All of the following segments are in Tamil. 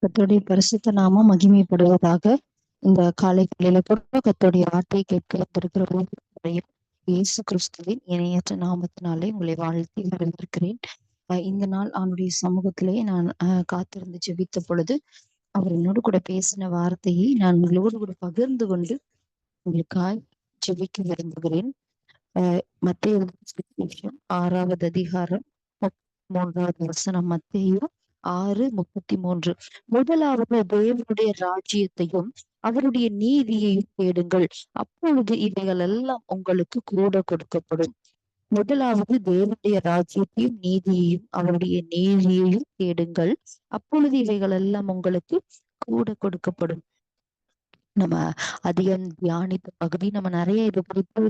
கர்த்தருடைய பரிசுத்த நாமம் மகிமைப்படுவதாக. இந்த காலை வேளையில கூட கர்த்தருடைய வார்த்தையை கேட்க வந்திருக்கிற ஒவ்வொருவரையும் இயேசு கிறிஸ்துவின் இணையற்ற நாமத்தினாலே உங்களை வாழ்த்தி வரவேற்கிறேன். இந்த நாள் அவனுடைய சமூகத்திலே நான் காத்திருந்து ஜெபித்த பொழுது அவர் என்னோடு கூட பேசின வார்த்தையை நான் உங்களோடு கூட பகிர்ந்து கொண்டு உங்களுக்காய் ஜெபிக்க விரும்புகிறேன். மத்தேயு 6வது அதிகாரம் 33வது வசனம். மத்தேயு 6:33. முதலாவது தேவனுடைய ராஜ்யத்தையும் அவருடைய நீதியையும் தேடுங்கள், அப்பொழுது இவைகள் எல்லாம் உங்களுக்கு கூட கொடுக்கப்படும். முதலாவது தேவனுடைய ராஜ்யத்தையும் நீதியையும் அவருடைய நீதியையும் தேடுங்கள், அப்பொழுது இவைகள் எல்லாம் உங்களுக்கு கூட கொடுக்கப்படும். நம்ம அதிகம் தியானித்த பகுதி. நம்ம நிறைய இது குறித்து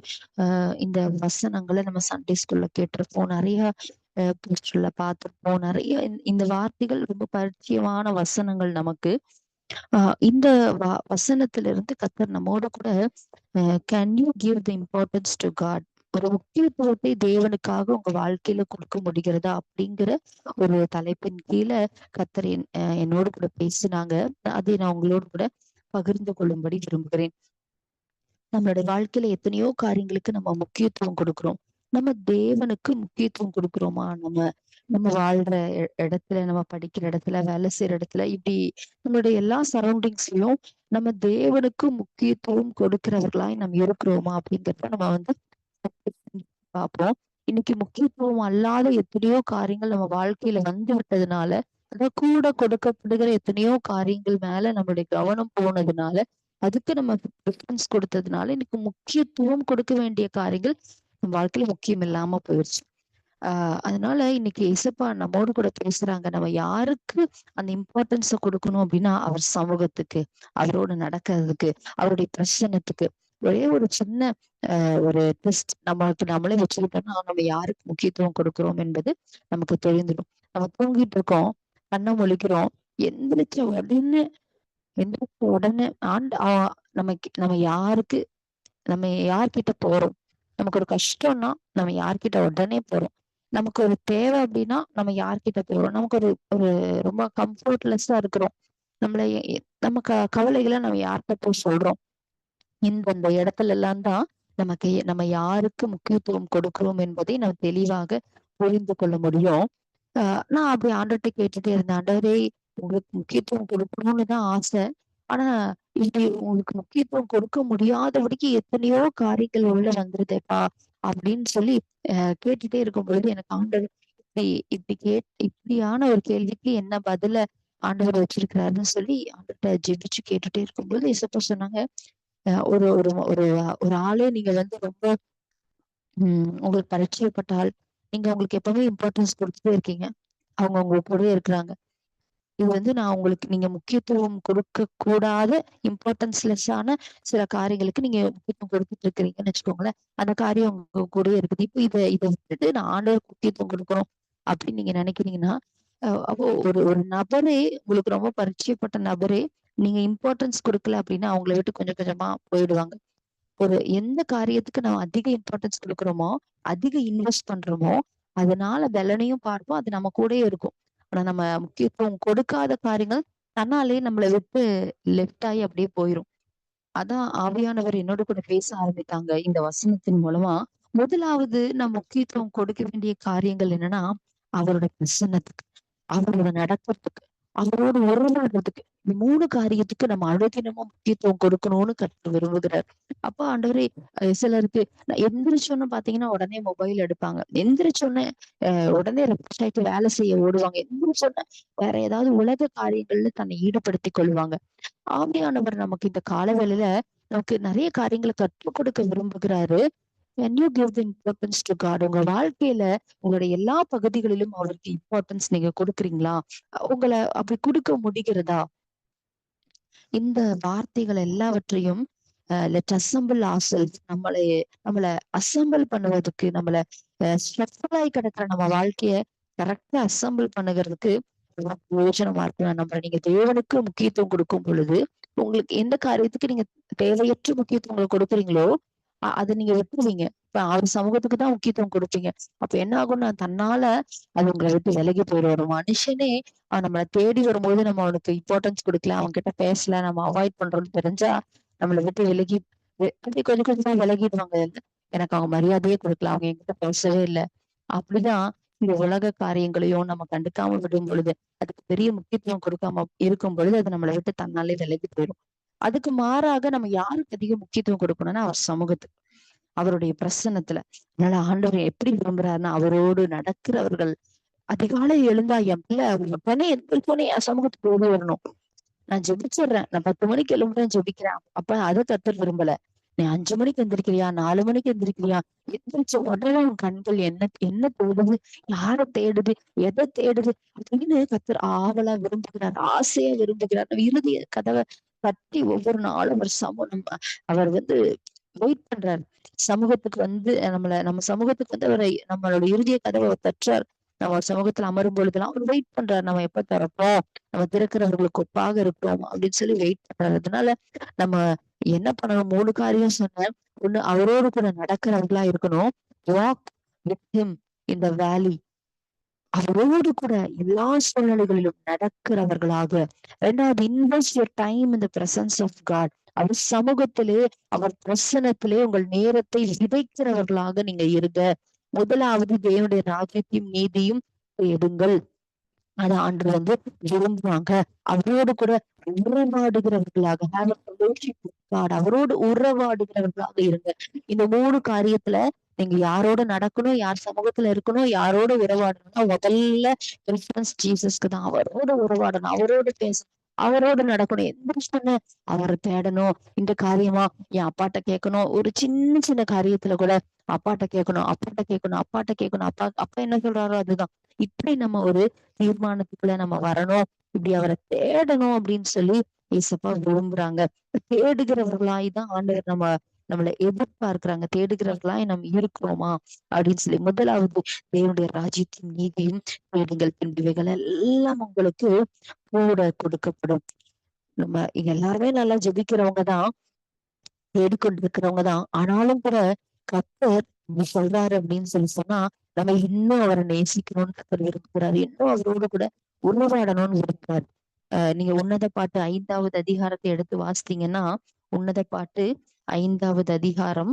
இந்த வசனங்களை நம்ம சண்டே ஸ்கூல்ல கேட்டிருப்போம், நிறைய போஸ்டர்ல பார்த்திருப்போம். நிறைய இந்த வார்த்தைகள் ரொம்ப பரிச்சயமான வசனங்கள் நமக்கு. இந்த வசனத்திலிருந்து கர்த்தர் நம்மோட கூட can you give the importance to God, ஒரு முக்கியத்துவத்தை தேவனுக்காக உங்க வாழ்க்கையில கொடுக்க முடிகிறதா அப்படிங்கிற ஒரு தலைப்பின் கீழே கர்த்தர் என்னோடு கூட பேசினாங்க. அதை நான் உங்களோடு கூட பகிர்ந்து கொள்ளும்படி விரும்புகிறேன். நம்மளுடைய வாழ்க்கையில எத்தனையோ காரியங்களுக்கு நம்ம முக்கியத்துவம் கொடுக்கிறோம். நம்ம தேவனுக்கு முக்கியத்துவம் கொடுக்கிறோமா? நம்ம நம்ம வாழ்ற இடத்துல, நம்ம படிக்கிற இடத்துல, வேலை செய்யற இடத்துல, இப்படி நம்மளுடைய எல்லா சரௌண்டிங்ஸ்லயும் நம்ம தேவனுக்கு முக்கியத்துவம் கொடுக்கிறவர்களாய் நம்ம இருக்கிறோமா அப்படிங்கிறத நம்ம பார்ப்போம். இன்னைக்கு முக்கியத்துவம் அல்லாத எத்தனையோ காரியங்கள் நம்ம வாழ்க்கையில வந்து விட்டதுனால, அத கூட கொடுக்கப்படுகிற எத்தனையோ காரியங்கள் மேல நம்மளுடைய கவனம் போனதுனால, அதுக்கு நம்ம ப்ரிஃபரன்ஸ் கொடுத்ததுனால இன்னைக்கு முக்கியத்துவம் கொடுக்க வேண்டிய காரியங்கள் நம்ம வாழ்க்கையில முக்கியம் இல்லாம போயிடுச்சு. அதனால இன்னைக்கு இசப்பா நம்மோடு கூட பேசுறாங்க. நம்ம யாருக்கு அந்த இம்பார்ட்டன்ஸ கொடுக்கணும் அப்படின்னா, அவர் சமூகத்துக்கு, அவரோட நடக்கிறதுக்கு, அவருடைய பிரசன்னத்துக்கு. ஒரே ஒரு சின்ன ஒரு டெஸ்ட் நம்மளுக்கு நம்மளே வச்சுக்கிட்டோம்னா, நம்ம யாருக்கு முக்கியத்துவம் கொடுக்கிறோம் என்பது நமக்கு தெரிந்துடும். நம்ம தூங்கிட்டு இருக்கோம், கண்ணை முழிக்கிறோம், எந்திரிச்ச உடனே எந்திரிச்ச உடனே நம்ம யாருக்கு, நம்ம யார்கிட்ட போறோம்? நமக்கு ஒரு கஷ்டம்னா நம்ம யார்கிட்ட உடனே போறோம்? நமக்கு ஒரு தேவை அப்படின்னா நம்ம யார்கிட்ட போறோம்? நமக்கு ஒரு ஒரு ரொம்ப கம்ஃபர்ட்லெஸ்ஸா இருக்கிறோம், நம்மள நம்ம கவலைகளை நம்ம யார்கிட்ட போய் சொல்றோம்? இந்த இடத்துல எல்லாம் தான் நமக்கு நம்ம யாருக்கு முக்கியத்துவம் கொடுக்கிறோம் என்பதை நம்ம தெளிவாக புரிந்து கொள்ள முடியும். நான் அப்படி ஆண்டவர்கிட்ட கேட்டுட்டே இருந்தேன், ஆண்டவரே உங்களுக்கு முக்கியத்துவம் கொடுக்கணும்னு தான் ஆசை. ஆனா இப்படி உங்களுக்கு முக்கியத்துவம் கொடுக்க முடியாதபடிக்கு எத்தனையோ காரியங்கள் உள்ள வந்துருதேப்பா அப்படின்னு சொல்லி கேட்டுட்டே இருக்கும் பொழுது எனக்கு ஆண்டவர் இப்படி இப்படியான ஒரு கேள்விக்கு என்ன பதில ஆண்டவர் வச்சிருக்கிறாருன்னு சொல்லி ஆண்டவர்கிட்ட ஜெபிச்சு கேட்டுட்டே இருக்கும்போது இசப்பா சொன்னாங்க, ஒரு ஒரு ஒரு ஒரு ஆளே நீங்க வந்து ரொம்ப உங்களுக்கு பரிச்சயப்பட்ட ஆள், நீங்க உங்களுக்கு எப்பவுமே இம்பார்ட்டன்ஸ் கொடுத்துட்டே இருக்கீங்க, அவங்க உங்க கூடவே இருக்கிறாங்க. இது வந்து நான் உங்களுக்கு நீங்க முக்கியத்துவம் கொடுக்க கூடாத இம்பார்ட்டன்ஸ்லெஸ்ஸான சில காரியங்களுக்கு நீங்க முக்கியத்துவம் கொடுத்துட்டு இருக்கிறீங்கன்னு வச்சுக்கோங்களேன். அந்த காரியம் உங்க கூடவே இருக்குது. இப்ப இதை விட்டுட்டு நான் ஆண்டவருக்கு முக்கியத்துவம் கொடுக்கணும் அப்படின்னு நீங்க நினைக்கிறீங்கன்னா, அப்போ ஒரு ஒரு நபரே, உங்களுக்கு ரொம்ப பரிச்சயப்பட்ட நபரே நீங்க இம்பார்ட்டன்ஸ் கொடுக்கல அப்படின்னா அவங்கள விட்டு கொஞ்சம் கொஞ்சமா போயிடுவாங்க. ஒரு எந்த காரியத்துக்கு நம்ம அதிக இம்பார்ட்டன்ஸ் கொடுக்குறோமோ, அதிக இன்வெஸ்ட் பண்றோமோ, அதனால பலனையும் பார்ப்போம், அது நம்ம கூடயே இருக்கும். ஆனா நம்ம முக்கியத்துவம் கொடுக்காத காரியங்கள் தன்னாலே நம்மளை விட்டு லெஃப்ட் ஆகி அப்படியே போயிரும். அதான் ஆவியானவர் என்னோட கூட பேச ஆரம்பித்தாங்க இந்த வசனத்தின் மூலமா. முதலாவது நம்ம முக்கியத்துவம் கொடுக்க வேண்டிய காரியங்கள் என்னன்னா, அவரோட பிரசன்னத்துக்கு, அவரோட நடக்கிறதுக்கு, அவரோட உறவாடுறதுக்கு. இந்த 3 காரியத்துக்கு நம்ம அனுதினமும் முக்கியத்துவம் கொடுக்கணும்னு கர்த்தர் விரும்புகிறார். அப்ப ஆண்டவரே, சிலருக்கு எந்திரிச்சோன்னு பாத்தீங்கன்னா உடனே மொபைல் எடுப்பாங்க. எந்திரிச்சோன்னே உடனே ரெஃப்ரெஷ் ஆயிட்டு வேலை செய்ய ஓடுவாங்க. எந்திரிச்சோன்னே வேற ஏதாவது உலக காரியங்கள்ல தன்னை ஈடுபடுத்திக் கொள்வாங்க. ஆவியானவர் நமக்கு இந்த காலவேளையில நமக்கு நிறைய காரியங்களை கற்றுக் கொடுக்க விரும்புகிறாரு. When you give the importance to God, உங்க வாழ்க்கையில உங்களுடைய எல்லா பகுதிகளிலும் அவருக்கு இம்பார்ட்டன்ஸ் நீங்க கொடுக்குறீங்களா? உங்களை அப்படி கொடுக்க முடிகிறதா? இந்த வார்த்தைகள் எல்லாவற்றையும் லெட் அசெம்பிள் ourselves, நம்மள அசெம்பிள் பண்ணுவதற்கு, நம்மள ஸ்ட்ரக்சர் ஆகி கிடக்குற நம்ம வாழ்க்கைய கரெக்டா அசெம்பிள் பண்ணுகிறதுக்கு ரொம்ப பிரயோஜனமா இருக்கு. நீங்க தேவனுக்கு முக்கியத்துவம் கொடுக்கும் பொழுது உங்களுக்கு எந்த காரியத்துக்கு நீங்க தேவையற்ற முக்கியத்துவம் கொடுக்குறீங்களோ அதை நீங்க விட்டுருவீங்க. இப்ப அவர் சமூகத்துக்கு தான் முக்கியத்துவம் கொடுப்பீங்க. அப்ப என்ன ஆகும்னா தன்னால அது உங்களை விட்டு விலகி போயிடும். ஒரு மனுஷனே நம்மளை தேடி வரும்போது நம்ம அவனுக்கு இம்பார்ட்டன்ஸ் கொடுக்கல, அவங்க கிட்ட பேசல, நம்ம அவாய்ட் பண்றோம்னு தெரிஞ்சா நம்மளை விட்டு விலகி அப்படியே கொஞ்சம் கொஞ்சமா விலகிடுவாங்க. எனக்கு அவங்க மரியாதையே கொடுக்கல, அவங்க என்கிட்ட பேசவே இல்லை. அப்படிதான் இந்த உலக காரியங்களையும் நம்ம கண்டுக்காம விடும் பொழுது, அதுக்கு பெரிய முக்கியத்துவம் கொடுக்காம இருக்கும் பொழுது அது நம்மளை விட்டு தன்னாலே விலகி போயிடும். அதுக்கு மாறாக நம்ம யாருக்கு அதிக முக்கியத்துவம் கொடுக்கணும்னா அவர் சமூகத்துக்கு, அவருடைய பிரசன்னத்துல. அதனால ஆண்டவர் எப்படி விரும்புறாருன்னா அவரோடு நடக்கிறவர்கள் அதிகாலை எழுந்தா என் பிள்ளை உடனே எந்திரிச்சோடனே என் சமூகத்துக்கு ஓடி வரணும். நான் ஜெபிச்சிடுறேன், நான் 10 மணிக்கு எழும்புறேன் ஜெபிக்கிறேன், அப்ப அதை கர்த்தர் விரும்பல. நீ 5 மணிக்கு எந்திரிக்கிறியா, 4 மணிக்கு எந்திரிக்கிறியா, எந்திரிச்ச உடனே உன் கண்கள் என்ன என்ன தேடுது, யார தேடுது, எதை தேடுது அப்படின்னு கர்த்தர் ஆவலா விரும்புகிறார், ஆசையா விரும்புகிறார். நம்ம இறுதிய கதவை தட்டி ஒவ்வொரு நாளும் அவர் அவர் வெயிட் பண்றாரு. சமூகத்துக்கு நம்ம சமூகத்துக்கு அவரை நம்மளோட இறுதிய கதவை அவர் தட்டுறார். நம்ம சமூகத்துல அமரும் பொழுதெல்லாம் அவர் வெயிட் பண்றாரு, நம்ம எப்ப திறப்போம், நம்ம திறக்கிறவர்களுக்கு ஒப்பாக இருக்கிறோம் அப்படின்னு சொல்லி வெயிட் பண்றாரு. அதனால நம்ம என்ன பண்ணணும், 3 காரியம் சொன்னேன். ஒண்ணு, அவரோடு கூட நடக்கிறவர்களா இருக்கணும். Walk with him in the valley, அவரோடு கூட எல்லா சூழ்நிலைகளிலும் நடக்கிறவர்களாக. 2வது, invest your time in the presence of God, அவர் சமூகத்திலே அவர் பிரசனத்திலே உங்கள் நேரத்தை விதைக்கிறவர்களாக நீங்க இருங்க. முதலாவது தேவனுடைய ராஜ்யத்தையும் நீதியும் தேடுங்கள், அதை ஆண்டு விரும்புவாங்க. அவரோடு கூட உறவாடுகிறவர்களாக, அவரோடு உறவாடுகிறவர்களாக இருங்க. இந்த 3 காரியத்துல நீங்க யாரோட நடக்கணும், யார் சமூகத்துல இருக்கணும், யாரோட உறவாடணும்னா முதல்ல ப்ரிஃபரன்ஸ் ஜீசஸ்க்கு தான். அவரோட உறவாடணும், அவரோட பேசணும், அவரோட நடக்கணும். எந்த விஷயம் அவரை தேடணும். இந்த காரியமா என் அப்பாட்ட கேட்கணும், ஒரு சின்ன சின்ன காரியத்துல கூட அப்பாட்ட கேட்கணும், அப்பாட்ட கேட்கணும், அப்பாட்ட கேட்கணும், அப்பா என்ன சொல்றாரோ அதுதான். இப்படி நம்ம ஒரு தீர்மானத்துக்குள்ள நம்ம வரணும், இப்படி அவரை தேடணும் அப்படின்னு சொல்லி ஏசப்பா விரும்புறாங்க. தேடுகிறவர்களாய் தான் ஆண்டவர் நம்மளை எதிர்பார்க்கிறாங்க. தேடுகிறவர்களாய் நம்ம இருக்கிறோமா அப்படின்னு சொல்லி. முதலாவது தேவனுடைய ராஜ்யத்தின் நீதியும் தேடுங்கள், பின்புவைகள் எல்லாம் உங்களுக்கு கூட கொடுக்கப்படும். நம்ம இங்க எல்லாருமே நல்லா ஜெபிக்கிறவங்க தான், தேடிக்கொண்டிருக்கிறவங்க தான். ஆனாலும் கூட கர்த்தர் இப்படி சொல்றாரு அப்படின்னு சொன்னா நம்ம இன்னும் அவரை நேசிக்கணும்னு கர்த்தர் விரும்புகிறாரு, இன்னும் அவரோட கூட உறவாடணும்னு விரும்புறாரு. நீங்க உன்னத பாட்டு 5வது அதிகாரத்தை எடுத்து வாசித்தீங்கன்னா, உன்னத பாட்டு 5வது அதிகாரம்,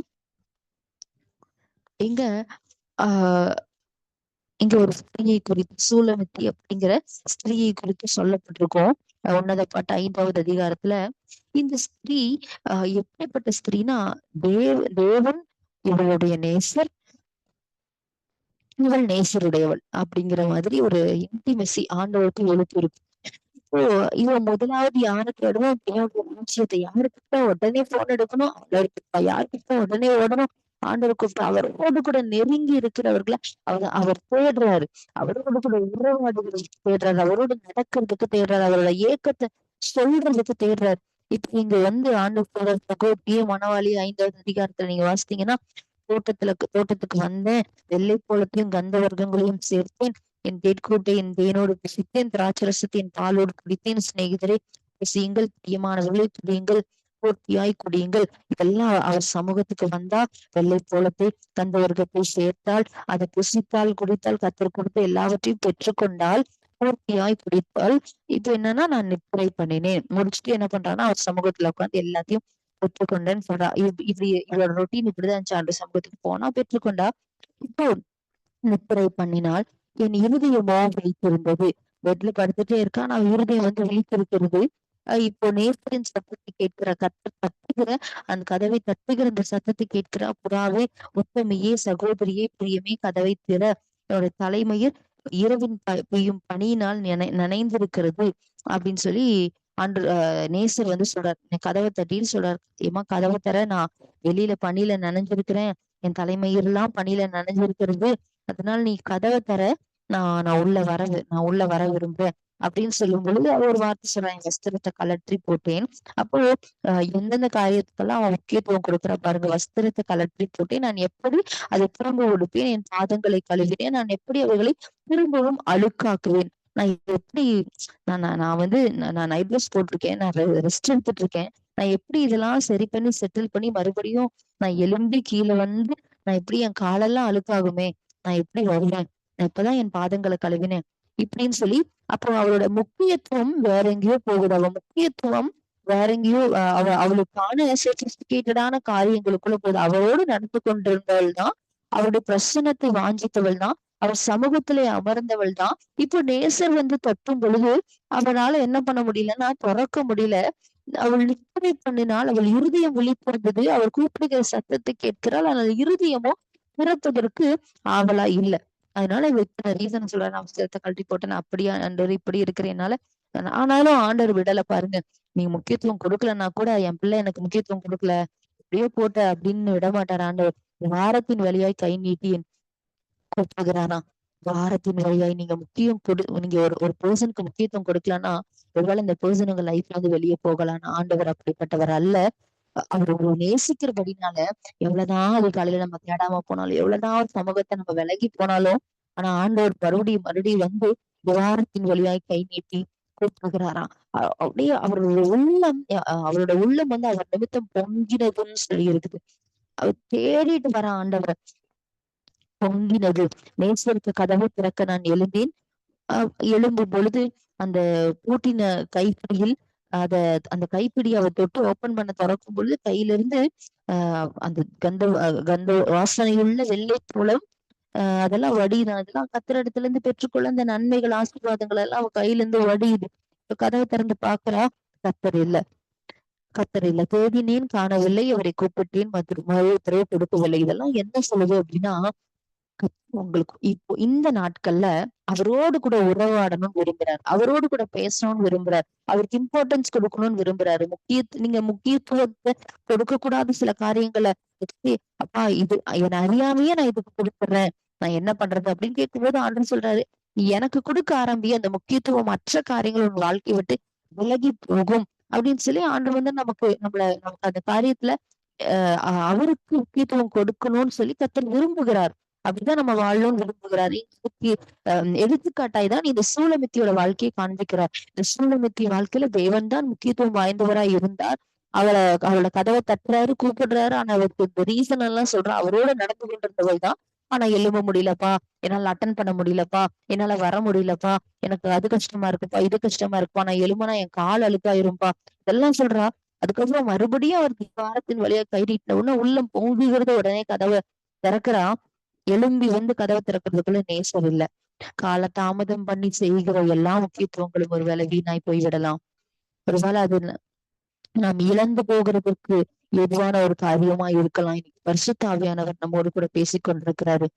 இங்க ஆஹ் இங்க ஒரு ஸ்திரீயை குறித்து, சூலமித்தி அப்படிங்கிற ஸ்திரீயை குறித்து சொல்லப்பட்டிருக்கோம். உன்னத பாட்டு 5வது அதிகாரத்துல இந்த ஸ்திரீ எப்படிப்பட்ட ஸ்திரீனா, தேவன் இவளுடைய நேசர், இவள் நேசருடையவள் அப்படிங்கிற மாதிரி ஒரு இன்டிமெசி ஆண்டவருக்கு எழுப்பு இருக்கு. இப்போ இவன் முதலாவது யாரை தேடுவோம், தேவனுடைய ராஜ்யத்தை. யாருக்கிட்ட உடனே போன் எடுக்கணும், அவர்கிட்ட யாருக்கிட்ட உடனே ஓடணும், ஆண்டவர் கூப்பிட்டு அவரோடு கூட நெருங்கி இருக்கிறவர்களை அவர் தேடுறாரு. அவரோடு கூட உறவாடுகிறதுக்கு தேடுறாரு, அவரோடு நடக்கிறதுக்கு தேடுறாரு, அவரோட ஏக்கத்தை சொல்றதுக்கு தேடுறாரு. இப்ப இங்க ஆண்டவர் சகோதரிய மணவாளி 5வது அதிகாரத்துல நீங்க வாசித்தீங்கன்னா, தோட்டத்துக்கு வந்தேன், வெள்ளை போலத்தையும் கந்த வர்க்கங்களையும் சேர்த்தேன், என் தேட்கூட்டை என் தேனோடு புசித்தேன், திராட்சரசத்தை என் பாலோடு குடித்தேன், சிநேகிதரை புசியுங்கள், பிரியமானவர்களை துடியுங்கள், பூர்த்தியாய் குடியுங்கள். இதெல்லாம் அவர் சமூகத்துக்கு வந்தா வெள்ளை போலத்தை கந்த வர்க்கத்தை சேர்த்தால், அதை புசித்தால், குடித்தால், கத்தர் கொடுத்து எல்லாவற்றையும் பெற்றுக்கொண்டால், பூர்த்தியாய் குடித்தால், இது என்னன்னா நான் நித்திரை பண்ணினேன் முடிச்சுட்டு என்ன பண்றான்னா அவர் சமூகத்துல உட்காந்து எல்லாத்தையும் பெற்றுக்கொண்டேன்னு சொல்றா. இப்படி இவளோட ரொட்டீன் இப்படிதான் இருந்துச்சு. அந்த சமூகத்துக்கு போனா பெற்றுக்கொண்டா. இப்போ நித்திரை பண்ணினால் என் இருதயமோ வைத்திருந்தது. பெட்ல படுத்துட்டே இருக்கா, நான் இருதயம் வைத்திருக்கிறது. இப்போ நேசரின் சத்தத்தை கேட்கிற, தட்டுகிற அந்த கதவை தட்டுகிற அந்த சத்தத்தை கேட்கிற புறாவே, உத்தமையே, சகோதரியே, பிரியமே, கதவை திற, என்னோட தலைமையில் இரவின் பெய்யும் பனியினால் நனைந்திருக்கிறது அப்படின்னு சொல்லி அன்று நேசர் சொல்றாரு. கதவை தட்டின்னு சொல்றாரு, ஏமா கதவை தர, நான் வெளியில பனியில நனைஞ்சிருக்கிறேன், என் தலைமயிரெல்லாம் பனியில நனைஞ்சிருக்கிறது, அதனால நீ கதவை தர, நான் உள்ள வர விரும்புறேன் அப்படின்னு சொல்லும் பொழுது அவர் ஒரு வார்த்தை சொல்றான், என் வஸ்திரத்தை கலற்றி போட்டேன். அப்போ எந்தெந்த காரியத்துக்கெல்லாம் அவன் முக்கியத்துவம் கொடுக்குற பாருங்க. வஸ்திரத்தை கலற்றி போட்டேன், நான் எப்படி அதை திரும்ப உடுப்பேன், என் பாதங்களை கழுவினேன், நான் எப்படி அவைகளை திரும்பவும் அழுக்காக்குவேன், நான் எப்படி நான் நைட் ட்ரெஸ் போட்டிருக்கேன், நான் ரெஸ்ட் எடுத்துட்டு இருக்கேன், நான் எப்படி இதெல்லாம் சரி பண்ணி செட்டில் பண்ணி மறுபடியும் நான் எழும்பி கீழே வந்து நான் எப்படி என் காலெல்லாம் அழுக்காகுமே, நான் எப்படி வருவேன், நான் இப்பதான் என் பாதங்களை கழுவினேன் இப்படின்னு சொல்லி அப்போ அவளோட முக்கியத்துவம் வேற எங்கேயோ போகுது. அவ முக்கியத்துவம் வேற எங்கேயோ அவளுக்கான சொபிஸ்டிகேட்டடான காரியங்களுக்குள்ள போகுது. அவளோடு நடந்து கொண்டிருந்தவள் தான், அவருடைய பிரசன்னத்தை வாஞ்சித்தவள் தான், அவர் சமூகத்திலே அமர்ந்தவள் தான். இப்போ நேசர் வந்து தட்டும் பொழுது அவனால என்ன பண்ண முடியலன்னா திறக்க முடியல. அவள் நித்திரை பண்ணினால், அவள் இருதயம் விழித்திருந்தது. அவள் கூப்பிடுகிற சத்தத்தை கேட்கிறாள். ஆனால் இருதயமோ திறப்பதற்கு ஆவலா இல்ல. அதனால இவ இத்தனை ரீசன் சொல்றா, நான் வஸ்திரத்தை கழட்டி போட்டேன், நான் அப்படியா ஆண்டவர் இப்படி இருக்கிறேனால. ஆனாலும் ஆண்டவர் விடல பாருங்க. நீங்க முக்கியத்துவம் கொடுக்கலன்னா கூட என் பிள்ளை எனக்கு முக்கியத்துவம் கொடுக்கல, இப்படியே போட்ட அப்படின்னு விட மாட்டார் ஆண்டவர். வாரத்தின் வழியாய் கை நீட்டி கூப்பிடுகிறானா, வாரத்தின் வழியாய் நீங்க நீங்க ஒரு ஒரு பர்சனுக்கு முக்கியத்துவம் கொடுக்கலன்னா ஒருவேளை இந்த பர்சன் உங்க லைஃப்ல இருந்து வெளியே போகலாம். ஆண்டவர் அப்படிப்பட்டவர் அல்ல. அவர் ஒரு நேசிக்கிறபடினால எவ்வளவுதான் அது காலையில நம்ம தேடாம போனாலும், எவ்வளவுதான் ஒரு சமூகத்தை நம்ம விலகி போனாலும், ஆனா ஆண்டவர் மறுபடியும் மறுபடியும் வந்து வாரத்தின் வழியாய் கை நீட்டி கூப்பிடுகிறாராம். அப்படியே அவருடைய உள்ளம் அவரோட உள்ளம் வந்து அவர் நிமித்தம் பொங்கினதுன்னு சொல்லி இருக்குது. அவர் தேடிட்டு வர ஆண்டவர் பொங்கினது. நேசருக்கு கதவை திறக்க நான் எழுந்தேன். எழும்பும் பொழுது அந்த பூட்டின கைப்பிடியில் அத அந்த கைப்பிடி அவர் தொட்டு ஓபன் பண்ண திறக்கும் பொழுது கையிலிருந்து அந்த கந்த வாசனையுள்ள வெள்ளை தூளம் அதெல்லாம் வடியுது. அதெல்லாம் கத்திர இடத்துல இருந்து பெற்றுக்கொள்ள அந்த நன்மைகள் ஆசீர்வாதங்கள் எல்லாம் அவ கையில இருந்து வடியுது. கதவை திறந்து பாக்குறா, கத்தர் இல்ல. கத்தர் இல்ல. தேடினேன் காணவில்லை, அவரை கூப்பிட்டேன் மறு கொடுக்கவில்லை. இதெல்லாம் என்ன சொல்லுது அப்படின்னா, உங்களுக்கு இப்போ இந்த நாட்கள்ல அவரோடு கூட உறவாடணும்னு விரும்புறாரு, அவரோடு கூட பேசணும்னு விரும்புறாரு, அவருக்கு இம்பார்ட்டன்ஸ் கொடுக்கணும்னு விரும்புறாரு. நீங்க முக்கியத்துவத்தை கொடுக்க கூடாத சில காரியங்களை வச்சு, அப்பா இது என்னை அறியாமையே நான் இதுக்கு கொடுத்துறேன், நான் என்ன பண்றது அப்படின்னு கேட்கும்போது ஆண்டவர் சொல்றாரு, நீ எனக்கு கொடுக்க ஆரம்பி, அந்த முக்கியத்துவம் மற்ற காரியங்கள் உன் வாழ்க்கையை விட்டு விலகி போகும் அப்படின்னு சொல்லி ஆண்டவர் வந்து நமக்கு அந்த காரியத்துல அவருக்கு முக்கியத்துவம் கொடுக்கணும்னு சொல்லி கர்த்தர் விரும்புகிறார். அப்படிதான் நம்ம வாழணும்னு விரும்புகிறார். எடுத்துக்காட்டாய் தான் இந்த சூலமித்தியோட வாழ்க்கையை காண்பிக்கிறார். இந்த சூலமித்தி வாழ்க்கையில தேவன் தான் முக்கியத்துவம் வாய்ந்தவராய் இருந்தார். அவளோட கதவை தட்டுறாரு, கூப்பிடுறாரு. ஆனா அவருக்கு இந்த ரீசன் எல்லாம் சொல்றா, அவரோட நடந்து கொண்டிருந்தவள் தான். ஆனா எழும்ப முடியலப்பா, என்னால அட்டன் பண்ண முடியலப்பா, என்னால வர முடியலப்பா, எனக்கு அது கஷ்டமா இருக்குப்பா, இது கஷ்டமா இருக்குப்பா, நான் எழுமனா என் கால் அழுக்காயிரும்பா, இதெல்லாம் சொல்றா. அதுக்கப்புறம் மறுபடியும் அவர் வாரத்தின் வழியா கை நீட்டின உடனே உள்ளம் பொங்குகிறது. உடனே கதவை திறக்கிறா. எழும்பி வந்து கதவை திறக்கிறதுக்குள்ள நேசர் இல்ல. கால தாமதம் பண்ணி செய்கிற எல்லா முக்கியத்துவங்களும் ஒருவேளை வீணாய் போய்விடலாம். ஒருவேளை அது நாம் இழந்து போகிறதுக்கு எதுவான ஒரு காரியமா இருக்கலாம். இன்னைக்கு பரிசுத்த ஆவியானவர் நம்மோடு கூட பேசிக் கொண்டிருக்கிறாரு.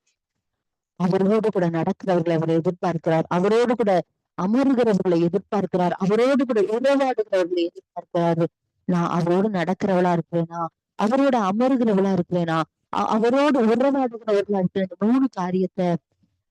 அவரோடு கூட நடக்கிறவர்களை அவர் எதிர்பார்க்கிறார். அவரோடு கூட அமர்கிறவர்களை எதிர்பார்க்கிறார். அவரோடு கூட உறவாடுகிறவர்களை எதிர்பார்க்கிறாரு. நான் அவரோடு நடக்கிறவளா இருக்கிறேனா, அவரோட அமருகிறவளா இருக்கிறேனா, அவரோடு உறவாடுகிறவர்களா இருக்கிற இந்த 3 காரியத்தை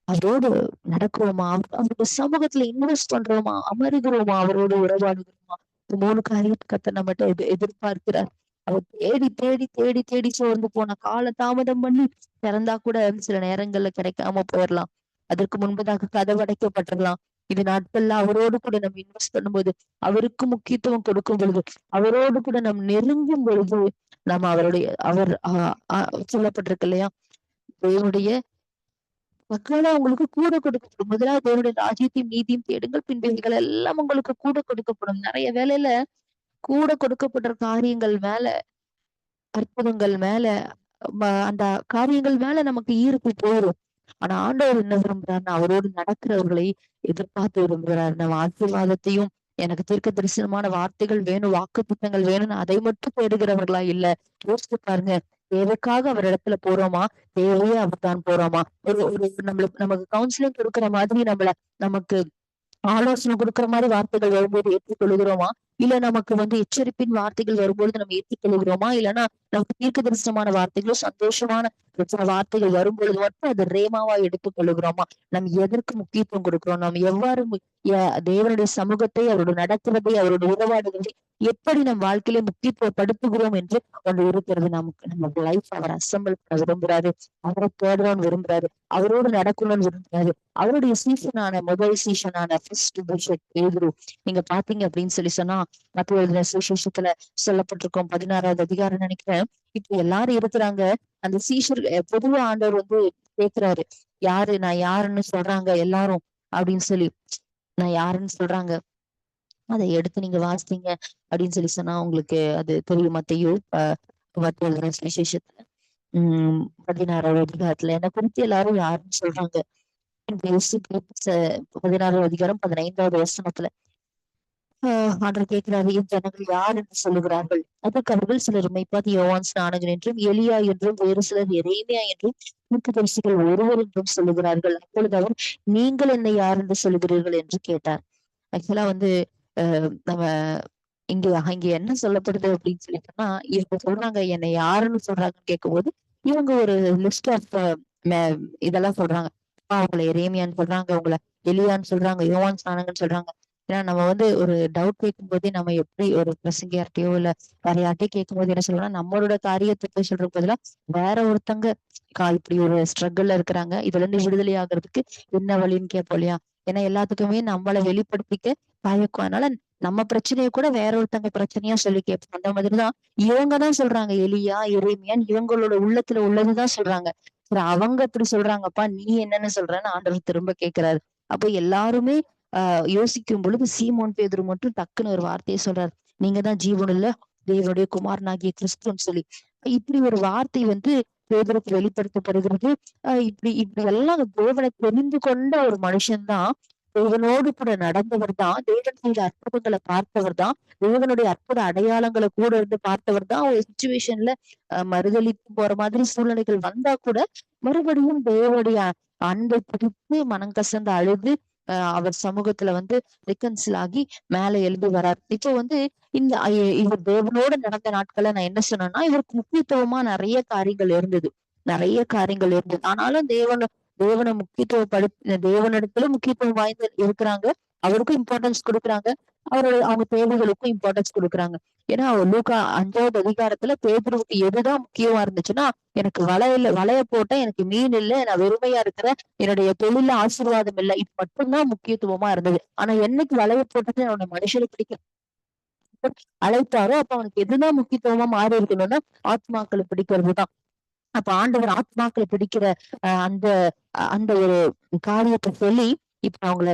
அவரோடு நடக்கிறோமா, அவரோட சமூகத்துல இன்வெஸ்ட் பண்றோமா, அமருகிறோமா, அவரோடு உறவாடுகிறோமா, இந்த 3 காரியத்தை கர்த்தர் நம்மகிட்ட எதிர்பார்க்கிறார். அவர் தேடி தேடி தேடி தேடி சோர்ந்து போன கால தாமதம் பண்ணி திறந்தா கூட சில நேரங்கள்ல கிடைக்காம போயிடலாம். அதற்கு முன்பதாக கதவடைக்கப்பட்டிடலாம். இது நாட்கள்ல அவரோடு கூட நம்ம இன்வெஸ்ட் பண்ணும்போது, அவருக்கு முக்கியத்துவம் கொடுக்கும் பொழுது, அவரோடு கூட நம்ம நெருங்கும் பொழுது, நம்ம அவர் சொல்லப்பட்டிருக்கு இல்லையா, தேவனுடைய மக்களை உங்களுக்கு கூட கொடுக்கப்படும். முதலாவது தேவனுடைய ராஜ்யத்தையும் நீதியும் தேடுங்கள், பின்பு இவைகள் எல்லாம் உங்களுக்கு கூட கொடுக்கப்படும். நிறைய வேலையில கூட கொடுக்கப்படுற காரியங்கள் மேல, அற்புதங்கள் மேல, அந்த காரியங்கள் மேல நமக்கு ஈர்ப்பு போயிடும். ஆனா ஆண்டவர் என்ன விரும்புறாருன்னா, அவரோடு நடக்கிறவர்களை எதிர்பார்த்து விரும்புகிறார். நம்ம ஆசீர்வாதத்தையும் எனக்கு தீர்க்க தரிசனமான வார்த்தைகள் வேணும், வாக்கு திட்டங்கள் வேணும்னு அதை மட்டும் தேடுகிறவர்களா இல்ல. யோசிச்சு பாருங்க, தேவைக்காக அவர் இடத்துல போறோமா, தேவையே அவர் தான் போறோமா, ஒரு ஒரு நமக்கு கவுன்சிலிங் கொடுக்குற மாதிரி நமக்கு ஆலோசனை கொடுக்குற மாதிரி வார்த்தைகள் வரும்போது ஏற்றுக்கொள்கிறோமா, இல்ல நமக்கு வந்து எச்சரிப்பின் வார்த்தைகள் வரும்பொழுது நம்ம ஏற்றுக்கொள்கிறோமா, இல்லைன்னா நமக்கு தீர்க்க தரிசனமான வார்த்தைகளோ சந்தோஷமான வார்த்தைகள் வரும்பொழுது மட்டும் அது ரேமாவா எடுத்துக்கொள்ளுகிறோமா, நம்ம எதற்கு முக்கியத்துவம் கொடுக்கிறோம், நம்ம எவ்வாறு தேவனுடைய சமூகத்தை, அவரோட நடக்கிறதை, அவரோட உறவாடுகளை எப்படி நம் வாழ்க்கையில முக்கியத்துவப்படுத்துகிறோம் என்று ஒன்று இருக்கிறது. நம்ம லைஃப் அவர் அசம்பிள் பண்ண விரும்புறாரு, அவரை தேடணும்னு விரும்புறாரு, அவரோடு நடக்கணும்னு விரும்புறாரு. அவருடைய சீசனான முதல் சீசனான ஃபர்ஸ்ட் பிஷப் பேதுரு நீங்க பாத்தீங்க அப்படின்னு சொல்லி சொன்னா, தான் மத்திய எழுதின சுவிசேஷத்துல சொல்லப்பட்டிருக்கோம், 16வது அதிகாரம் நினைக்கிறேன். இப்ப எல்லாரும் இருக்கிறாங்க. அந்த சீஷர் பொதுவா ஆண்டவர் வந்து கேக்குறாரு, யாரு நான் யாருன்னு சொல்றாங்க எல்லாரும் அப்படின்னு சொல்லி. நான் யாருன்னு சொல்றாங்க, அதை எடுத்து நீங்க வாசித்தீங்க அப்படின்னு சொல்லி சொன்னா உங்களுக்கு அது தெரியும். மத்தேயு மத்திய எழுதின சுவிசேஷத்துல 16வது அதிகாரத்துல என்னை குறித்து எல்லாரும் யாருன்னு சொல்றாங்க. இயேசு கேட்டு 16வது அதிகாரம் 15வது வசனத்துல ஆண்டவர் கேட்கிறாரு, என் ஜனங்கள் யார் என்று சொல்லுகிறார்கள்? அதற்கு அவர்கள் சிலர் மெய்ப்பாதி யோவான் ஸ்நானகன் என்றும், எலியா என்றும், வேறு சிலர் எரேமியா என்றும், தீர்க்கதரிசிகள் ஒருவர் என்றும் சொல்லுகிறார்கள். அப்பொழுது அவர், நீங்கள் என்னை யார் என்று சொல்லுகிறீர்கள் என்று கேட்டார். ஆக்சுவலா வந்து நம்ம இங்க என்ன சொல்லப்படுது அப்படின்னு சொல்லிட்டோம்னா, இவங்க சொல்றாங்க என்னை யாருன்னு சொல்றாங்கன்னு கேட்கும்போது, இவங்க ஒரு லிஸ்ட் ஆஃப் இதெல்லாம் சொல்றாங்க. அவங்களை எரேமியான்னு சொல்றாங்க, அவங்கள எலியான்னு சொல்றாங்க, யோவான் ஸ்நானகன்னு சொல்றாங்க. ஏன்னா நம்ம வந்து ஒரு டவுட் கேட்கும் போதே நம்ம எப்படி ஒரு பிரசங்கியார்ட்டையோ இல்ல வேற யார்ட்டையோ கேட்கும் போது என்ன சொல்றோம்னா, நம்மளோட காரியத்தை போய் சொல்றதுக்கு பதிலா வேற ஒருத்தங்க இப்படி ஒரு ஸ்ட்ரகிள்ல இருக்கிறாங்க, இதுல இருந்து விடுதலை ஆகுறதுக்கு என்ன வழின்னு கேட்போம் இல்லையா? ஏன்னா எல்லாத்துக்குமே நம்மளை வெளிப்படுத்திக்க தயக்கம். அதனால நம்ம பிரச்சனையை கூட வேற ஒருத்தங்க பிரச்சனையா சொல்லி கேட்போம். அந்த மாதிரிதான் இவங்கதான் சொல்றாங்க, எலியா எரேமியான்னு இவங்களோட உள்ளத்துல உள்ளதுதான் சொல்றாங்க. சரி, அவங்க இப்படி சொல்றாங்கப்பா, நீ என்னன்னு சொல்றன்னு ஆண்டவர் திரும்ப கேட்கிறாரு. அப்ப எல்லாருமே யோசிக்கும் பொழுது சீமோன் பேதுரு மட்டும் டக்குன்னு ஒரு வார்த்தையை சொல்றாரு, நீங்க தான் ஜீவனுள்ள தேவனுடைய குமாரனாகிய கிறிஸ்துன்னு சொல்லி. இப்படி ஒரு வார்த்தை வந்து பேதுருக்கு வெளிப்படுத்தப்படுகிறது. இப்படி இப்படி எல்லாம் தேவனை தெரிந்து கொண்ட ஒரு மனுஷன்தான், தேவனோடு கூட நடந்தவர் தான், தேவன் செய்த அற்புதங்களை பார்த்தவர் தான், தேவனுடைய அற்புத அடையாளங்களை கூட இருந்து பார்த்தவர் தான். ஒரு சுச்சுவேஷன்ல மறுதலித்து போற மாதிரி சூழ்நிலைகள் வந்தா கூட மறுபடியும் தேவனுடைய அன்பை பிடித்து மனம் கசந்து அழுது அவர் சமூகத்துல வந்து ரிகன்சில் ஆகி மேல எழுந்து வரார். இப்போ வந்து இந்த இவர் தேவனோட நடந்த நாட்கள்ல நான் என்ன சொன்னேன்னா, இவருக்கு முக்கியத்துவமா நிறைய காரியங்கள் இருந்தது. நிறைய காரியங்கள் இருந்தது. ஆனாலும் தேவனை முக்கியத்துவப்படுத்த தேவனிடத்துல முக்கியத்துவம் வாய்ந்து இருக்கிறாங்க. அவருக்கும் இம்பார்ட்டன்ஸ் கொடுக்குறாங்க. அவங்க தேவைகளுக்கும் இம்பார்ட்டன்ஸ் கொடுக்குறாங்க. ஏன்னா லூக்கா 5வது அதிகாரத்துல பேதுருவுக்கு எதுதான் முக்கியமா இருந்துச்சுன்னா, எனக்கு வலைய போட்டேன், எனக்கு மீன் இல்ல, நான் வெறுமையா இருக்கிறேன், என்னுடைய தொழில ஆசீர்வாதம் இல்லை, இது மட்டும்தான் முக்கியத்துவமா இருந்தது. ஆனா என்னைக்கு வலைய போட்டது அவனை மனுஷனை பிடிக்க அழைத்தாரோ அப்ப அவனுக்கு எதுதான் முக்கியத்துவமா மாறி இருக்கணும்னா, ஆத்மாக்களை பிடிக்கிறதுதான். அப்ப ஆண்டவர் ஆத்மாக்களை பிடிக்கிற அந்த அந்த ஒரு காரியத்தை சொல்லி, இப்ப அவங்கள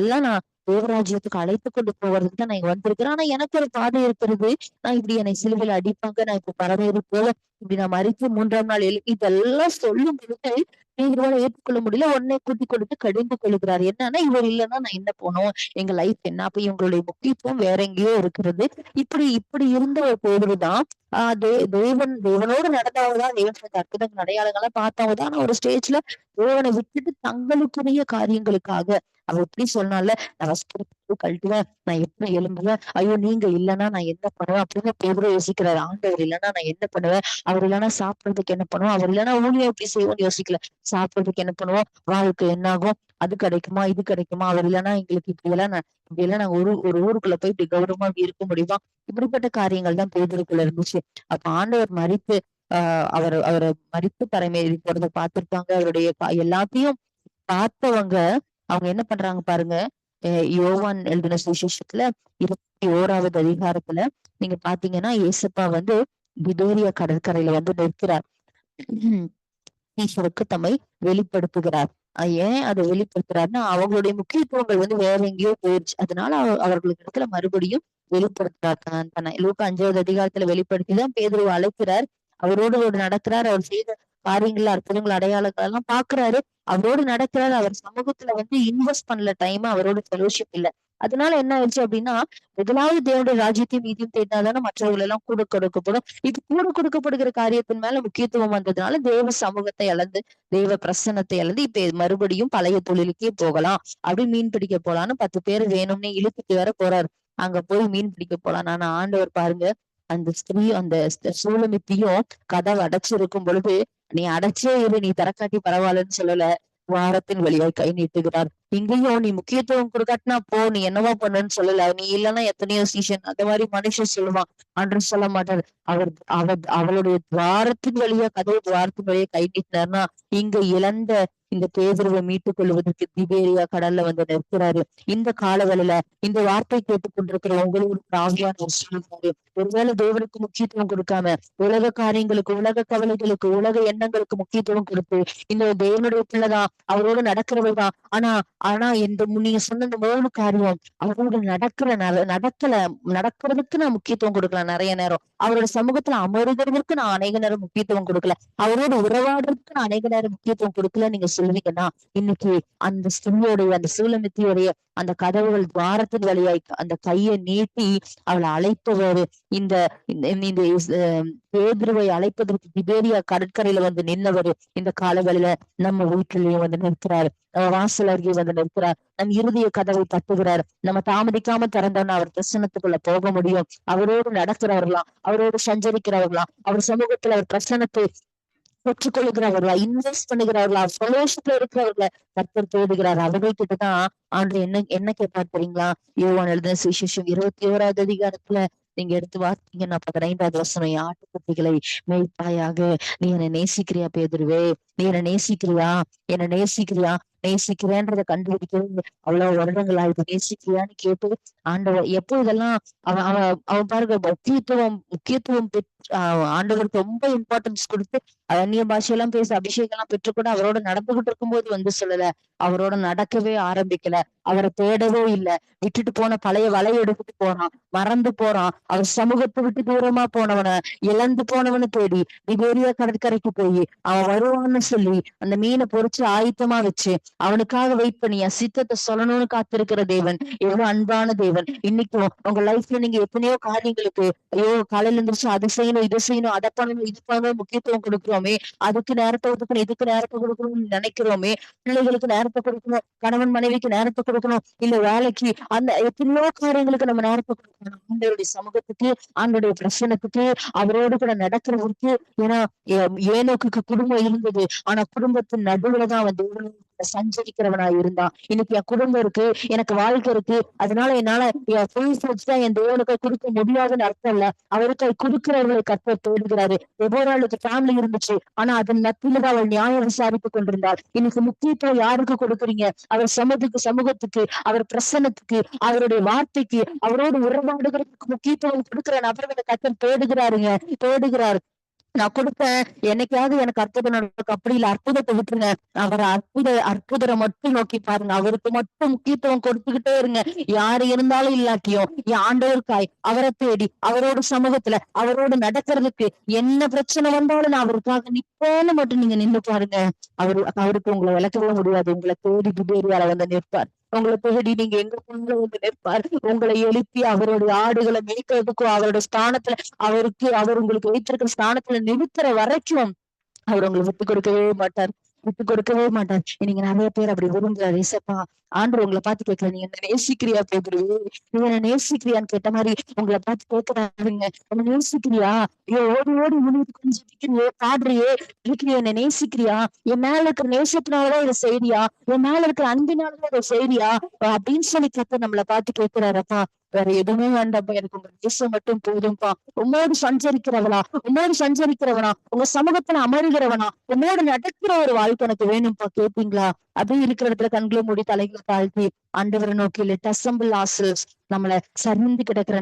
எல்லாம் நான் தேவராஜ்யத்துக்கு அழைத்து கொண்டு போவதுக்கு தான் நான் இங்க வந்திருக்கிறேன். ஆனா எனக்கு ஒரு பாதை இருக்கிறது. நான் இப்படி என்னை சிலுவையில அடிப்பாங்க, நான் இப்ப பரவேறி போவேன், இப்படி நான் மரித்து 3ஆம் நாள் இதெல்லாம் சொல்லும் பொழுது இவரால ஏற்றுக்கொள்ள முடியல. உடனே கூட்டி கொடுத்து கடிந்து கொள்கிறார். என்னன்னா, இவர் இல்லைன்னா நான் என்ன போனோம், எங்க லைஃப் என்ன? அப்ப இவங்களுடைய முக்கியத்துவம் வேற எங்கேயோ இருக்கிறது. இப்படி இப்படி இருந்த ஒரு பேதுருதான் தேவனோடு நடந்தவங்கதான், தேவன் செஞ்ச அற்புதங்கள் அடையாளங்கள்லாம் பார்த்தவங்கதான் ஒரு ஸ்டேஜ்ல தேவனை விட்டுட்டு தங்களுக்குரிய காரியங்களுக்காக அவ எப்படி சொன்னால, நான் வஸ்திரத்தை கழட்டுவேன், நான் எப்படி எழும்புவேன், ஐயோ நீங்க இல்லைன்னா நான் என்ன பண்ணுவேன் அப்படின்னு பேதுரு யோசிக்கிறாரு. ஆண்டவர் இல்லைன்னா நான் என்ன பண்ணுவேன், அவர் இல்லைன்னா சாப்பிடுறதுக்கு என்ன பண்ணுவோம், அவர் இல்லைன்னா ஊழியம் எப்படி செய்வோம்னு யோசிக்கல. சாப்பிடுறதுக்கு என்ன பண்ணுவோம், வாழ்க்கை என்ன ஆகும், அது கிடைக்குமா இது கிடைக்குமா, அவர் இல்லைன்னா எங்களுக்கு இப்படி எல்லாம் நாங்க ஒரு ஊருக்குள்ள போய் இப்படி கௌரவமா இப்படி இருக்க முடியுமா, இப்படிப்பட்ட காரியங்கள் தான் பேதுருக்குள்ள இருந்துச்சு. அப்ப ஆண்டவர் மரித்து அவரை மரித்து தரைமேறி போறதை பார்த்திருப்பாங்க. அவருடைய எல்லாத்தையும் பார்த்தவங்க அவங்க என்ன பண்றாங்க பாருங்க. யோவான் எழுதின சுவிசேஷத்துல 21வது அதிகாரத்துல நீங்க பாத்தீங்கன்னா, ஏசப்பா வந்து திபேரியா கடற்கரையில வந்து நிற்கிறார். ஈஸ்வருக்கு தம்மை வெளிப்படுத்துகிறார். ஏன் அதை வெளிப்படுத்துறாருன்னா, அவங்களுடைய முக்கியத்துவங்கள் வந்து வேற எங்கேயோ போயிடுச்சு. அதனால அவர்களுக்கு இடத்துல மறுபடியும் வெளிப்படுத்துறார் தன்னை. லூக்கா 5வது அதிகாரத்துல வெளிப்படுத்திதான் பேதுருவை அழைக்கிறார். அவரோடு நடக்கிறார். அவர் செய்த காரியங்கள், அற்புதங்கள், அடையாளங்கள் எல்லாம் பாக்குறாரு. அவரோடு நடக்கிறாரு. அவர் சமூகத்துல வந்து இன்வெஸ்ட் பண்ணல டைம், அவரோட ஃபெலோஷிப் இல்ல. அதனால என்ன ஆயிடுச்சு அப்படின்னா, முதலாவது தேவனுடைய ராஜ்யத்தையும் நீதியும் தேடினாதானே மற்றவர்கள் எல்லாம் கூட கொடுக்கப்படும். இது கூட கொடுக்கப்படுகிற காரியத்தின் மேல முக்கியத்துவம் வந்ததுனால தேவ சமூகத்தை இழந்து, தேவ பிரசன்னத்தை இழந்து இப்ப மறுபடியும் பழைய தொழிலுக்கே போகலாம், அப்படி மீன் பிடிக்க போலான்னு 10 பேர் வேணும்னே இழுத்துட்டு வேற போறாரு. அங்க போய் மீன் பிடிக்க போலாம். ஆனா ஆண்டவர் பாருங்க, அந்த ஸ்திரீயும் அந்த சூலமித்தியும் கதவை அடைச்சிருக்கும் பொழுது, நீ அடைச்சே இரு, நீ திறக்காட்டி பரவாயில்லன்னு சொல்லல, வாரத்தின் வழியாய் கை நீட்டுகிறார். இங்கேயும் நீ முக்கியத்துவம் கொடுக்காட்டினா போ, நீ என்னவோ பண்ணுன்னு சொல்லல. நீ இல்லைன்னா எத்தனையோ சீசன் அந்த மாதிரி மனுஷன் சொல்லுவான். அன்று சொல்ல மாட்டார். அவளுடைய துவாரத்தின் வழியா, கதவு துவாரத்தின் வழியா கை நீட்டினார்னா, இங்க இழந்த இந்த பேதுருவை மீட்டுக் கொள்வதற்கு திபேரியா கடல்ல வந்து நிற்கிறாரு. இந்த காலவெளியில இந்த வார்த்தை கேட்டுக் கொண்டிருக்கிற உங்களோட ஆவியானவர் சொல்லுகிறாரு, ஒருவேளை தேவனுக்கு முக்கியத்துவம் கொடுக்காம உலக காரியங்களுக்கு, உலக கவலைகளுக்கு, உலக எண்ணங்களுக்கு முக்கியத்துவம் கொடுத்து இந்த தேவனுடைய பிள்ளைதான், அவரோடு நடக்கிறவர்தான், ஆனா ஆனா இந்த நீங்க சொன்ன இந்த 3 காரியம் அவரோட நடக்கிறதுக்கு நான் முக்கியத்துவம் கொடுக்கலாம் நிறைய நேரம். அவரோட சமூகத்துல அமருகிறதுக்கு நான் அநேக நேரம் முக்கியத்துவம் கொடுக்கல. அவரோட உறவாடுறதுக்கு நான் அநேக நேரம் முக்கியத்துவம் கொடுக்கல. நீங்க சொல்லுவீங்கன்னா இன்னைக்கு அந்த ஸ்திரியோடைய, அந்த சூலமித்தியோடைய அந்த கதவுகள் துவாரத்தின் வழியாய் அந்த கையை நீட்டி அவளை அழைத்தவர், இந்த இந்த பேதுருவை அழைப்பதற்கு திபேரியா கடற்கரையில வந்து நின்னவர் இந்த காலவெளியில நம்ம வீட்டிலேயே வந்து நிற்கிறார். நம்ம வாசல் அருகே வந்து நிற்கிறார். நம் இறுதிய கதவை தட்டுகிறார். நம்ம தாமதிக்காம திறந்தோம்னா அவர் பிரசனத்துக்குள்ள போக முடியும். அவரோடு நடக்கிறவர்களாம், அவரோடு சஞ்சரிக்கிறவர்களாம், அவர் சமூகத்துல அவர் பிரசனத்தை பெற்றுக்கொள்கிறவர்களா, இன்வெஸ்ட் பண்ணுகிறவர்களா, ஃபெலோஷிப்ல இருக்கிறவர்கள கர்த்தர் தேடுகிறார். அவர்கள்கிட்டதான் ஆண்டு என்ன கேட்பார் தெரியுங்களா? யோவான் எழுதின சுவிசேஷம் 21வது அதிகாரத்துல நீங்க எடுத்து பார்த்தீங்கன்னா 15வது வசனம், ஆட்டுக்குட்டிகளை மேய்ப்பாயாக. நீ என்னை நேசிக்கிறியா பேதுருவே? நீ என்னை நேசிக்கிறியா? என்னை நேசிக்கிறியா? நேசிக்கிறேன்றதை கண்டுபிடிக்கிறது அவ்வளவு வருடங்கள் ஆயிடுது. நேசிக்கிறியான்னு கேட்டு ஆண்டவர் எப்போ இதெல்லாம் அவன் அவன் அவன் பாருங்க, முக்கியத்துவம் ஆண்டவருக்கு ரொம்ப இம்பார்ட்டன்ஸ் கொடுத்து அந்நிய பாஷையெல்லாம் பேச அபிஷேகம் எல்லாம் பெற்றுக்கூட அவரோட நடந்துகிட்டு இருக்கும்போது வந்து சொல்லல, அவரோட நடக்கவே ஆரம்பிக்கல, அவரை தேடவே இல்லை, விட்டுட்டு போன பழைய வலையை எடுத்துட்டு போறான், மறந்து போறான். அவர் சமூகத்தை விட்டு தூரமா போனவனை, இழந்து போனவனை தேடி திபேரியா கடற்கரைக்கு போய் அவன் வருவான்னு சொல்லி அந்த மீனை பொறிச்சு ஆயத்தமா வச்சு அவனுக்காக வெயிட் பண்ணி சித்தத்தை சொல்லணும்னு காத்திருக்கிற தேவன் எவ்வளவு அன்பான தேவன். இன்னைக்கும் உங்க லைஃப்ல நீங்க எத்தனையோ காரியங்களுக்கு ஐயோ காலையில இருந்துச்சு அதை செய்யணும், இதை செய்யணும், அதை பண்ணணும், இது பண்ணணும் முக்கியத்துவம் கொடுக்குறோமே, அதுக்கு நேரத்தை ஒதுக்கணும், இதுக்கு நேரத்தை கொடுக்கணும்னு நினைக்கிறோமே, பிள்ளைகளுக்கு நேரத்தை கொடுக்கணும், கணவன் மனைவிக்கு நேரத்தை கொடுக்கணும், இல்ல வேலைக்கு, அந்த எத்தனையோ காரியங்களுக்கு நம்ம நேரத்தை கொடுக்கணும். ஆண்டவருடைய சமூகத்துக்கு, ஆண்டோடைய பிரச்சனத்துக்கு, அவரோடு கூட நடக்கிறவருக்கு. ஏன்னா ஏனோக்கு குடும்பம் இருந்தது, ஆனா குடும்பத்தின் நடுவுலதான் வந்து சஞ்சரிக்கிறவனா இருந்தான். இன்னைக்கு என் குடும்பம் இருக்கு, எனக்கு வாழ்க்கை இருக்கு, அதனால என்னால என் தேவனுக்கு கொடுக்க முடியாதுன்னு அர்த்தம் இல்ல. அவருக்கு கொடுக்கிறவர்களை கர்த்தர் தேடுகிறாரு. எபோராளுக்கு ஃபேமிலி இருந்துச்சு, ஆனா அதன் மத்தியில்தான் அவள் நியாயம் விசாரித்துக் கொண்டிருந்தாள். இன்னைக்கு முக்கியத்துவம் யாருக்கு கொடுக்குறீங்க? அவர் சமூகத்துக்கு, அவர் பிரசன்னத்துக்கு, அவருடைய வார்த்தைக்கு, அவரோடு உறவாடுகிறதுக்கு முக்கியத்துவம் கொடுக்கிற நபர்களை கர்த்தர் தேடுகிறாரு. நான் கொடுப்பேன், என்னைக்காவது எனக்கு அற்புதம் நடக்கும், அப்படி இல்ல அற்புதத்தை விட்டுருங்க, அவர் அற்புதரை மட்டும் நோக்கி பாருங்க, அவருக்கு மட்டும் முக்கியத்துவம் கொடுத்துக்கிட்டே இருங்க. யாரு இருந்தாலும் இல்லாட்டியும் என் ஆண்டவருக்காய் அவரை தேடி அவரோட சமூகத்துல அவரோடு நடக்கிறதுக்கு என்ன பிரச்சனை வந்தாலும் நான் அவருக்காக நிப்பேன்னு மட்டும் நீங்க நின்று பாருங்க. அவருக்கு உங்களை விளக்கவே முடியாது. உங்களை தேடி திபேரியால வந்து நிற்பார். உங்களை தேடி நீங்க எங்க போனாலும் வந்து நிற்பார். உங்களை எழுப்பி அவருடைய ஆடுகளை மேய்க்கிறதுக்கும் அவருடைய ஸ்தானத்துல அவர் உங்களுக்கு வைத்திருக்கிற ஸ்தானத்துல நிறுத்துற வரைக்கும் அவர் உங்களுக்கு விட்டு கொடுக்கவே மாட்டார். நீங்க நிறைய பேர் அப்படி விரும்புறாரு. ஏசப்பா, ஆண்டவர் உங்களை பார்த்து கேட்கல, நீங்க என்ன நேசிக்கிறியா பேதுருவே? நீங்க என்ன நேசிக்கிறியான்னு கேட்ட மாதிரி உங்களை பார்த்து கேட்கிறாருங்க. என்ன நேசிக்கிறியா? ஐயோ ஓடி ஓடி உனக்கு கொஞ்சம் பாடுறியே, இருக்கிறியா? என்ன நேசிக்கிறியா? என் மேல இருக்கிற நேசத்தினாலதான் இதை செய்றியா? என் மேல இருக்கிற அன்பினாலதான் இதை செய்றியா? அப்படின்னு சொல்லி கத்த நம்மளை பார்த்து கேட்கிறாரப்பா. வேற எதுவுமே வேண்டாம்ப்பா, எனக்கு உங்க நேசம் மட்டும் போதும்பா. உன்னோடு சஞ்சரிக்கிறவனா, உங்க சமூகத்துல அமருகிறவனா, உன்னோடு நடக்கிற ஒரு வாழ்க்கை எனக்கு வேணும்ப்பா. கேட்பீங்களா? அப்படியே இருக்கிற இடத்துல கண்களை மூடி தலைகளை தாழ்த்தி ஆண்டவரை நோக்கி லெட் அசெம்பிள் ourselves. நம்மள சரிந்து கிடக்கிற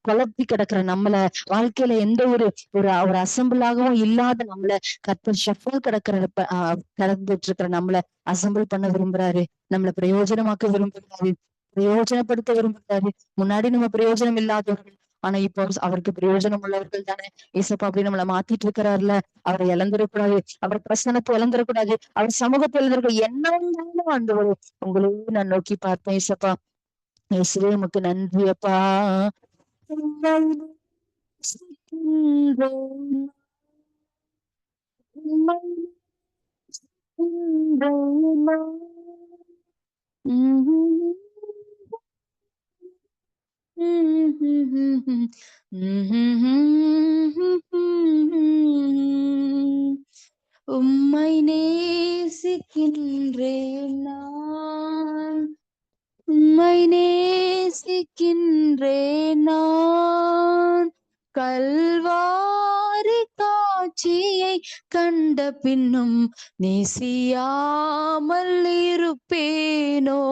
குழப்பி கிடக்கிற நம்மள, வாழ்க்கையில எந்த ஒரு ஒரு அசம்பிளாகவும் இல்லாத நம்மள கர்த்தர் ஷஃபிள் கிடந்துட்டு இருக்கிற நம்மள அசம்பிள் பண்ண விரும்புறாரு. நம்மள பிரயோஜனமாக்க விரும்புறாரு, பிரயோஜனப்படுத்த விரும்புறாரு. முன்னாடி நம்ம பிரயோஜனம் இல்லாதவர்கள், ஆனா இப்போ அவருக்கு பிரயோஜனம் உள்ளவர்கள் தானே. ஏசப்பா அப்படி நம்மளை மாத்திட்டு இருக்கிறாருல. அவரை இழந்துடக்கூடாது, அவர் பிரசனத்தை இழந்துடக்கூடாது, அவர் சமூகத்தை இழந்திருக்க என்ன வந்தாலும் ஆண்டவர் உங்களையும் நான் நோக்கி பார்ப்பேன். ஏசப்பா, இயேசுவே உமக்கு நன்றி அப்பா. உம்மை நேசிக்கின்றேன் நான், உம்மை நேசிக்கின்றேன் நான், கல்வாரி காட்சியிலே காட்சியை கண்ட பின்னும் நேசியாமல் இருப்பேனோ?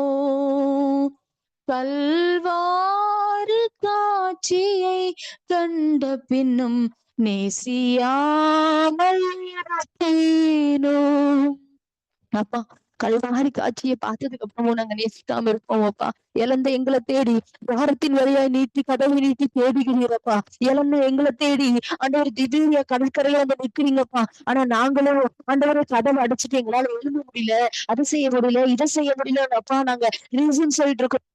கல்வாரி காட்சியை கண்ட பின்னும் நேசியாமல் இருப்பேனோ? அப்பா, கல்வாரி காட்சியை பார்த்ததுக்கு அப்புறமும் நாங்க நேசிக்காம இருப்போம் அப்பா. இழந்த எங்களை தேடி வாரத்தின் வழியாய் நீட்டி கதவை நீட்டி தேடுகிறீரப்பா. இழந்த எங்களை தேடி ஆண்டவர் திடீர்னு கடற்கரையில வந்து நிக்கிறீங்கப்பா. ஆனா நாங்களும் ஆண்டவரை கதவை அடைச்சிட்டு எங்களால எழுத முடியல, அதை செய்ய முடியல, இதை செய்ய முடியல அப்பா நாங்க ரீசன் சொல்லிட்டு இருக்கோம்.